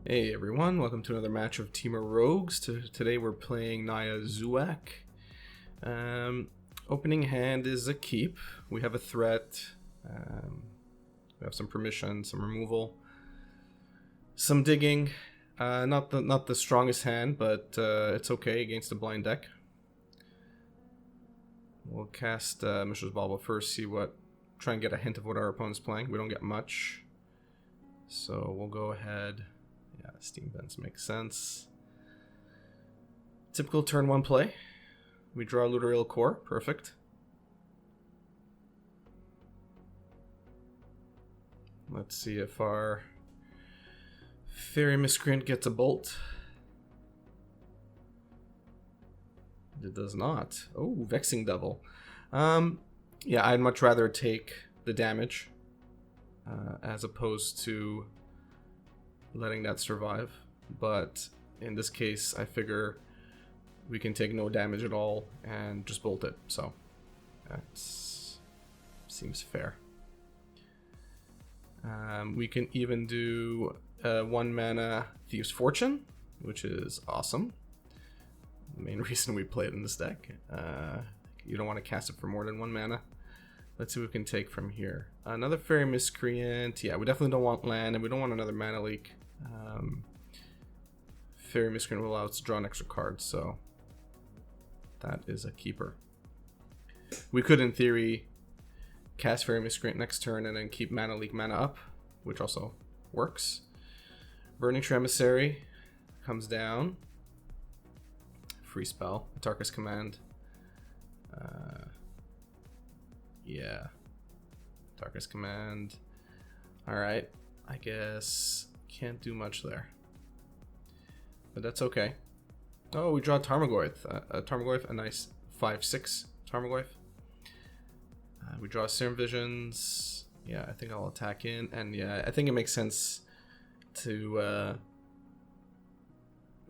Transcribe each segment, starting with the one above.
Hey everyone, welcome to another match of Temur Rogues. Today we're playing Naya Zoo. Opening hand is a keep. We have a threat. We have some permission, some removal, some digging. Not the strongest hand, but it's okay against a blind deck. We'll cast Mishra's Bauble first, try and get a hint of what our opponent's playing. We don't get much, so we'll go ahead. Yeah, Steam Vents makes sense. Typical turn 1 play. We draw il-kor, perfect. Let's see if our Fairy Miscreant gets a bolt. It does not. Oh, Vexing Devil. Yeah, I'd much rather take the damage as opposed to letting that survive, but in this case I figure we can take no damage at all and just bolt it, so that seems fair. We can even do 1 mana Thieves' Fortune, which is awesome. The main reason we play it in this deck. You don't want to cast it for more than 1 mana. Let's see what we can take from here. Another Fairy Miscreant. Yeah, we definitely don't want land, and we don't want another mana leak. Fairy Miscreant will allow us to draw an extra card, so that is a keeper. We could, in theory, cast Fairy Miscreant next turn and then keep mana leak mana up, which also works. Burning Emissary comes down. Free spell. Atarka's Command. Yeah. Atarka's Command. Alright. I guess can't do much there. But that's okay. Oh, we draw Tarmogoyf. A nice 5/6 Tarmogoyf. We draw Serum Visions. Yeah, I think I'll attack in. And yeah, I think it makes sense to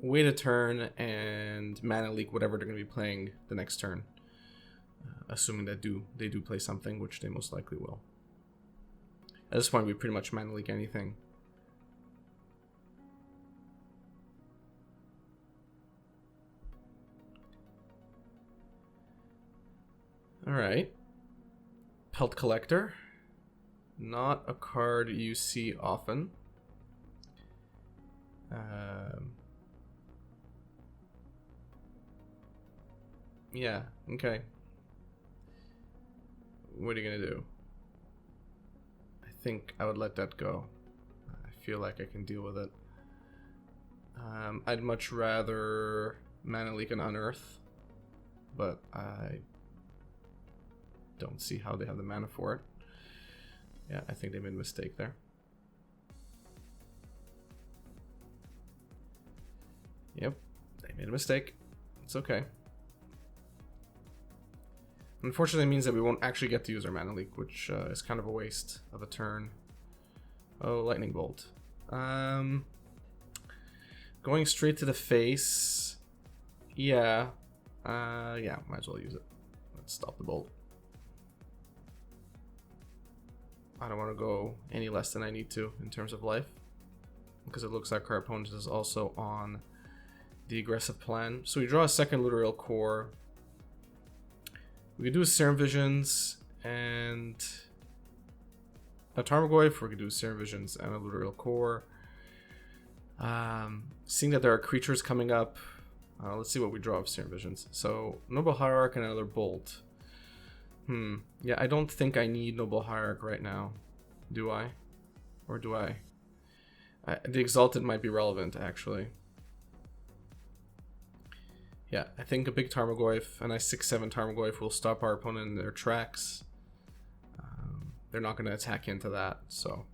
wait a turn and mana leak whatever they're going to be playing the next turn. Assuming that they do play something, which they most likely will. At this point, we pretty much mana leak anything. Alright. Pelt Collector. Not a card you see often. Yeah, okay. What are you gonna do? I think I would let that go. I feel like I can deal with it. I'd much rather mana leak and unearth, but I don't see how they have the mana for it. Yeah, I think they made a mistake there. Yep, they made a mistake. It's okay. Unfortunately, it means that we won't actually get to use our mana leak, which is kind of a waste of a turn. Oh, Lightning Bolt. Going straight to the face. Yeah. Yeah, might as well use it. Let's stop the bolt. I don't want to go any less than I need to in terms of life, because it looks like our opponent is also on the aggressive plan. So we draw a second il-kor. We could do a Serum Visions and a Tarmogoyf, or we could do Serum Visions and a il-kor. Seeing that there are creatures coming up, let's see what we draw of Serum Visions. So Noble Hierarch and another Bolt. Yeah, I don't think I need Noble Hierarch right now. Do I? Or do I? The Exalted might be relevant, actually. Yeah, I think a big Tarmogoyf, a nice 6/7 Tarmogoyf, will stop our opponent in their tracks. They're not going to attack into that, so.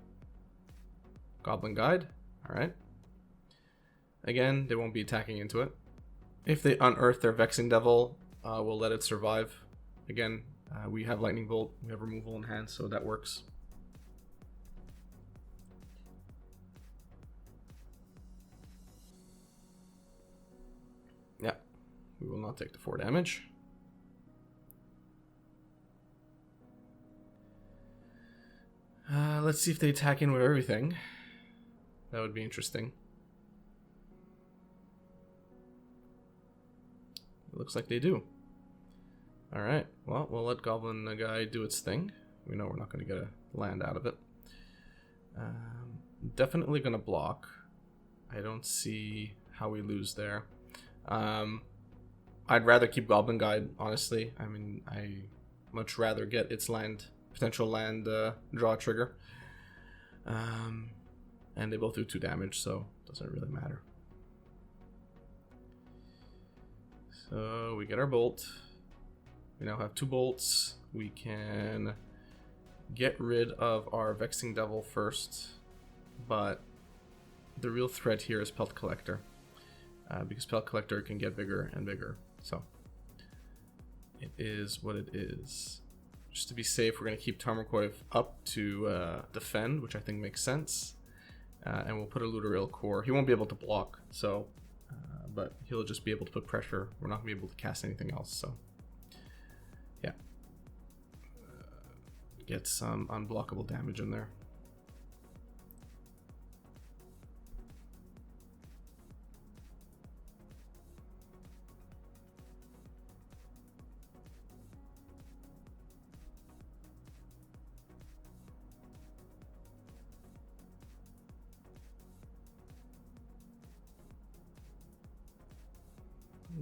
Goblin Guide, alright. Again, they won't be attacking into it. If they unearth their Vexing Devil, we'll let it survive. Again, we have Lightning Bolt, we have removal in hand, so that works. Yeah, we will not take the 4 damage. Let's see if they attack in with everything. That would be interesting. It looks like they do. Alright, well, we'll let Goblin guy do its thing. We know we're not going to get a land out of it. Definitely going to block. I don't see how we lose there. I'd rather keep Goblin Guide, honestly. I mean, I much rather get its potential land draw trigger. And they both do 2 damage, so it doesn't really matter. So we get our bolt. We now have 2 bolts. We can get rid of our Vexing Devil first, but the real threat here is Pelt Collector, because Pelt Collector can get bigger and bigger. So it is what it is. Just to be safe, we're going to keep Tarmogoyf up to defend, which I think makes sense, and we'll put a Looter il-kor. He won't be able to block, so but he'll just be able to put pressure. We're not going to be able to cast anything else, so yeah. Get some unblockable damage in there.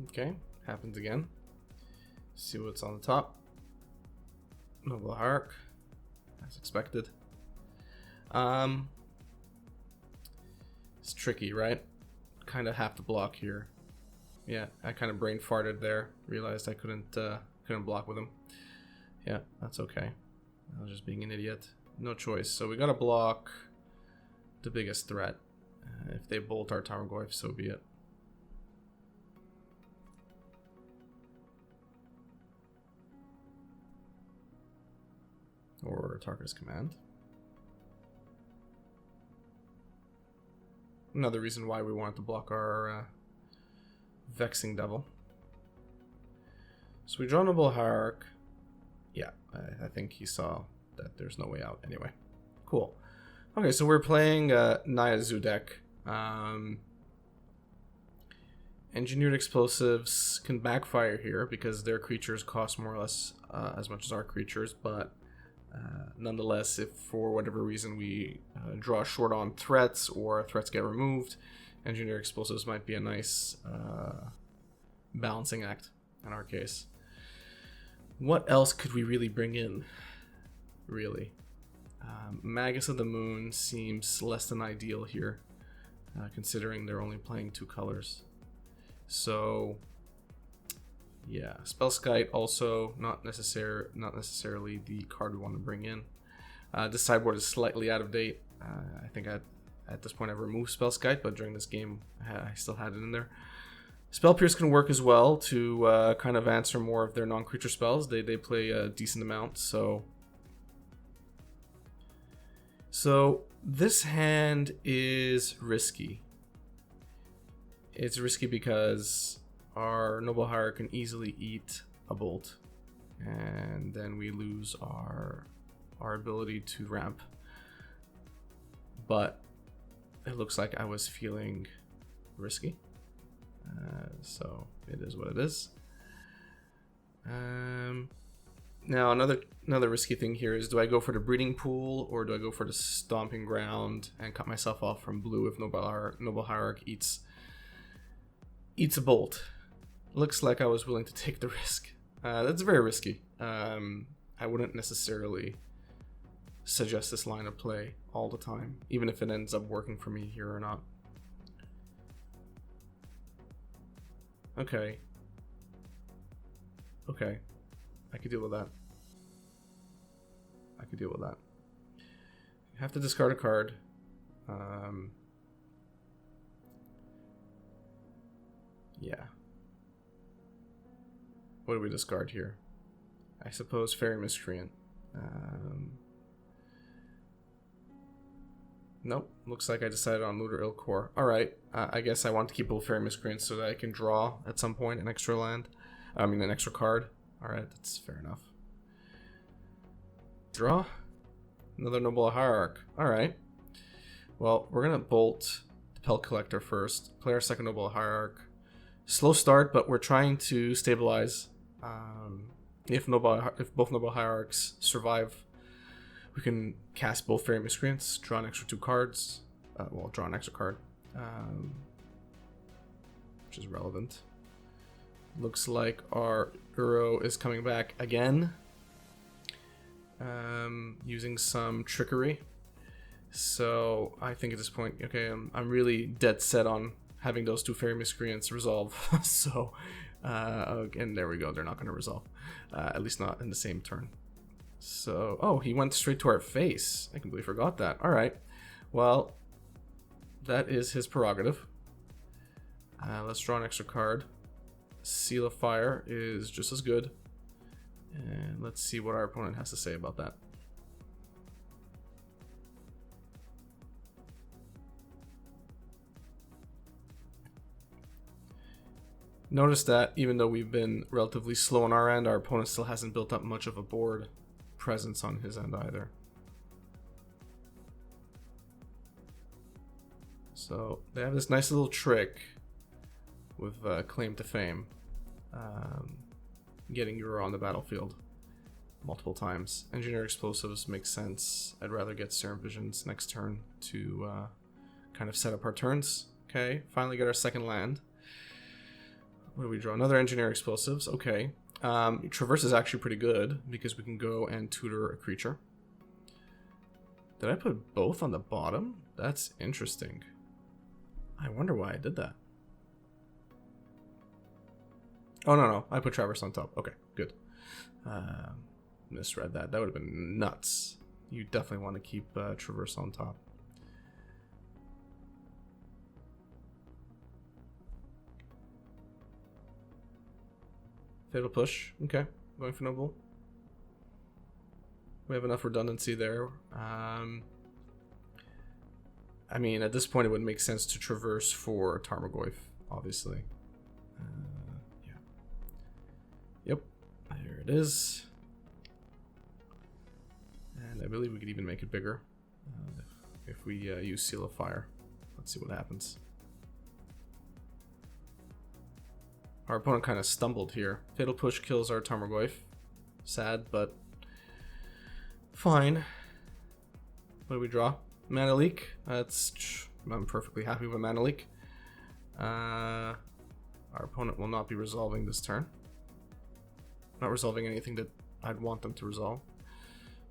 Okay, happens again. See what's on the top. Noble Hierarch, as expected. It's tricky, right? Kind of have to block here. Yeah, I kind of brain farted there. Realized I couldn't block with him. Yeah, that's okay. I was just being an idiot. No choice. So we gotta block the biggest threat. If they bolt our Tarmogoyf, so be it. Or Tarka's Command. Another reason why we wanted to block our Vexing Devil. So we draw Noble Hierarch. Yeah, I think he saw that there's no way out anyway. Cool. Okay, so we're playing Naya Zoo deck. Engineered Explosives can backfire here because their creatures cost more or less as much as our creatures, but nonetheless, if for whatever reason we draw short on threats or threats get removed, Engineered Explosives might be a nice balancing act in our case. What else could we really bring in? Really? Magus of the Moon seems less than ideal here, considering they're only playing 2 colors. So yeah, Spellskite also not necessarily the card we want to bring in. This sideboard is slightly out of date. I think at this point I've removed Spellskite, but during this game I still had it in there. Spell Pierce can work as well to kind of answer more of their non-creature spells. They play a decent amount, so this hand is risky. It's risky because our Noble Hierarch can easily eat a bolt, and then we lose our ability to ramp. But it looks like I was feeling risky, so it is what it is. Now another risky thing here is, do I go for the breeding pool or do I go for the stomping ground and cut myself off from blue if Noble Hierarch eats a bolt? Looks like I was willing to take the risk. That's very risky. I wouldn't necessarily suggest this line of play all the time, even if it ends up working for me here or not. Okay, I could deal with that. You have to discard a card. Yeah. What do we discard here? I suppose Fairy Miscreant. Nope. Looks like I decided on Looter il-kor. Alright. I guess I want to keep both Fairy Miscreants so that I can draw at some point an extra land. An extra card. Alright, that's fair enough. Draw. Another Noble Hierarch. Alright. Well, we're going to bolt the Pelt Collector first. Play our second Noble Hierarch. Slow start, but we're trying to stabilize. If both noble hierarchs survive, we can cast both fairy miscreants, draw an extra 2 cards. Draw an extra card, which is relevant. Looks like our Uro is coming back again, using some trickery. So I think at this point, okay, I'm really dead set on having those 2 fairy miscreants resolve. So, and there we go. They're not going to resolve, at least not in the same turn. So, oh, he went straight to our face. I completely forgot that. All right, well, that is his prerogative. Let's draw an extra card. Seal of Fire is just as good. And let's see what our opponent has to say about that. Notice that even though we've been relatively slow on our end, our opponent still hasn't built up much of a board presence on his end either. So they have this nice little trick with Claim to Fame, getting Uro on the battlefield multiple times. Engineer Explosives makes sense. I'd rather get Serum Visions next turn to kind of set up our turns. Okay, finally get our second land. What do we draw? Another Engineer Explosives. Okay. Traverse is actually pretty good because we can go and tutor a creature. Did I put both on the bottom? That's interesting. I wonder why I did that. Oh, no. I put Traverse on top. Okay, good. Misread that. That would have been nuts. You definitely want to keep Traverse on top. Fatal Push. Okay, going for Noble. We have enough redundancy there. I mean, at this point, it would make sense to Traverse for Tarmogoyf, obviously. Yeah. Yep, there it is. And I believe we could even make it bigger if we use Seal of Fire. Let's see what happens. Our opponent kind of stumbled here. Fatal Push kills our Tarmogoyf. Sad, but fine. What do we draw? Mana Leak. I'm perfectly happy with Mana Leak. Our opponent will not be resolving this turn. Not resolving anything that I'd want them to resolve.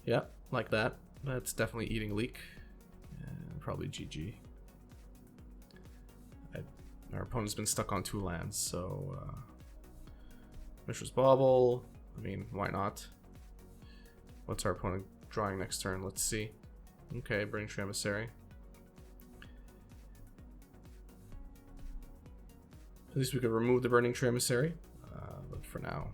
Yeah, like that. That's definitely eating Leak. And probably GG. Our opponent's been stuck on 2 lands, so Mishra's Bauble. I mean, why not? What's our opponent drawing next turn? Let's see. Okay, Burning Tree Emissary. At least we could remove the Burning Tree Emissary, but for now.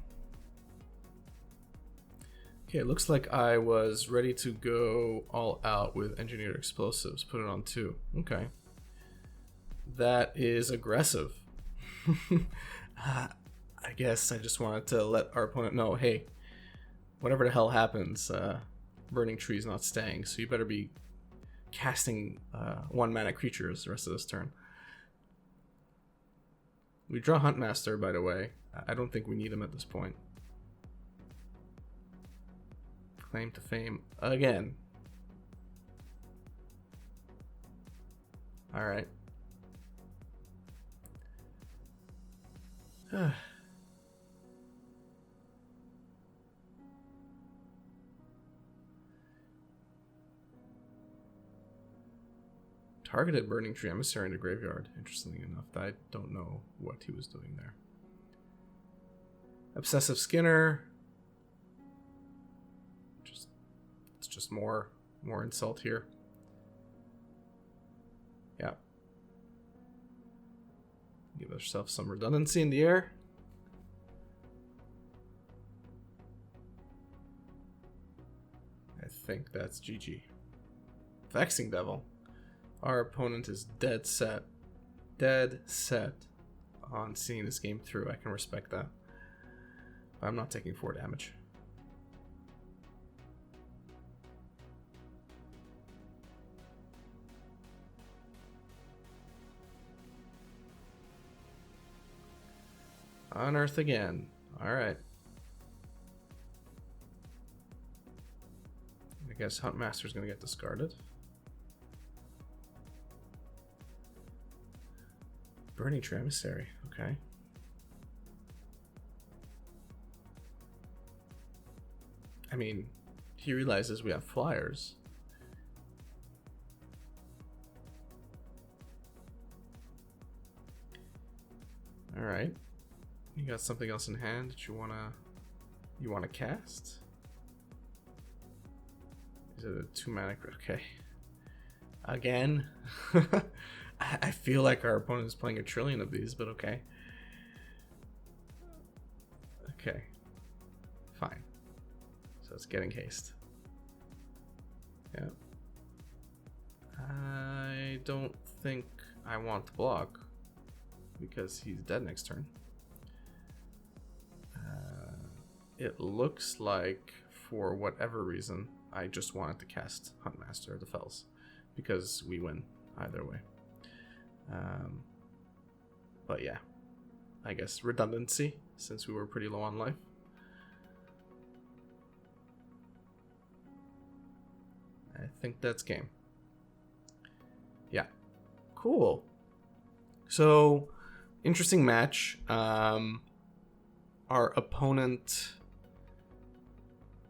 Okay, it looks like I was ready to go all out with Engineered Explosives. Put it on 2. Okay. That is aggressive. I guess I just wanted to let our opponent know, hey, whatever the hell happens, Burning Tree is not staying, so you better be casting 1-mana creatures the rest of this turn. We draw Huntmaster, by the way. I don't think we need him at this point. Claim to Fame again. Alright. Targeted Burning Tree Emissary in the graveyard. Interestingly enough, I don't know what he was doing there. Obsessive Skinner. It's just more insult here. Yeah. Give ourselves some redundancy in the air. I think that's GG. Vexing Devil. Our opponent is dead set on seeing this game through. I can respect that. I'm not taking 4 damage. Unearth again. Alright. I guess Huntmaster's gonna get discarded. Burning Tree Emissary, okay. I mean, he realizes we have flyers. Alright. You got something else in hand that you wanna cast? Is it a 2-mana? Okay. Again. I feel like our opponent is playing a trillion of these, but okay. Okay. Fine. So it's getting haste. Yeah. I don't think I want to block because he's dead next turn. It looks like, for whatever reason, I just wanted to cast Huntmaster of the Fells because we win either way. But yeah, I guess redundancy since we were pretty low on life. I think that's game. Yeah, cool. So interesting match. Our opponent,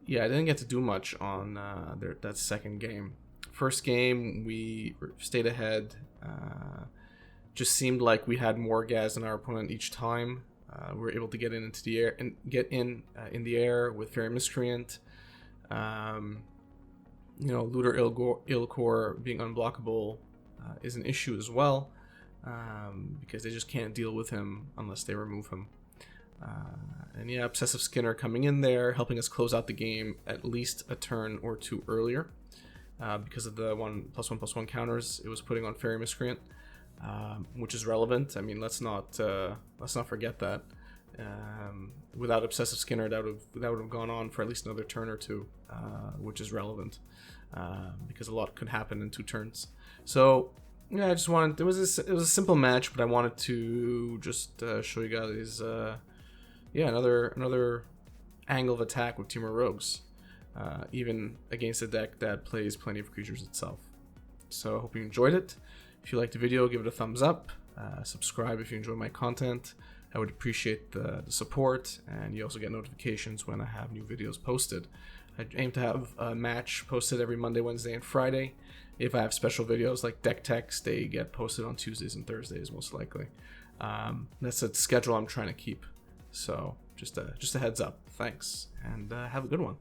yeah, I didn't get to do much on that second game. First game we stayed ahead. Just seemed like we had more gas than our opponent each time. We were able to get into the air and get in the air with Fairy Miscreant. You know, Looter il-kor being unblockable is an issue as well, because they just can't deal with him unless they remove him. And yeah, Obsessive Skinner coming in there, helping us close out the game at least a turn or two earlier, because of the 1+1/+1 counters it was putting on Fairy Miscreant, which is relevant. I mean, let's not forget that. Without Obsessive Skinner, that would have gone on for at least another turn or two, which is relevant, because a lot could happen in 2 turns. So yeah, I just wanted, it was a simple match, but I wanted to just show you guys, yeah, another angle of attack with Temur Rogues, even against a deck that plays plenty of creatures itself. So I hope you enjoyed it. If you liked the video, give it a thumbs up. Subscribe if you enjoy my content. I would appreciate the support, and you also get notifications when I have new videos posted. I aim to have a match posted every Monday, Wednesday, and Friday. If I have special videos like deck techs, they get posted on Tuesdays and Thursdays most likely. That's a schedule I'm trying to keep. So just a heads up. Thanks, and have a good one.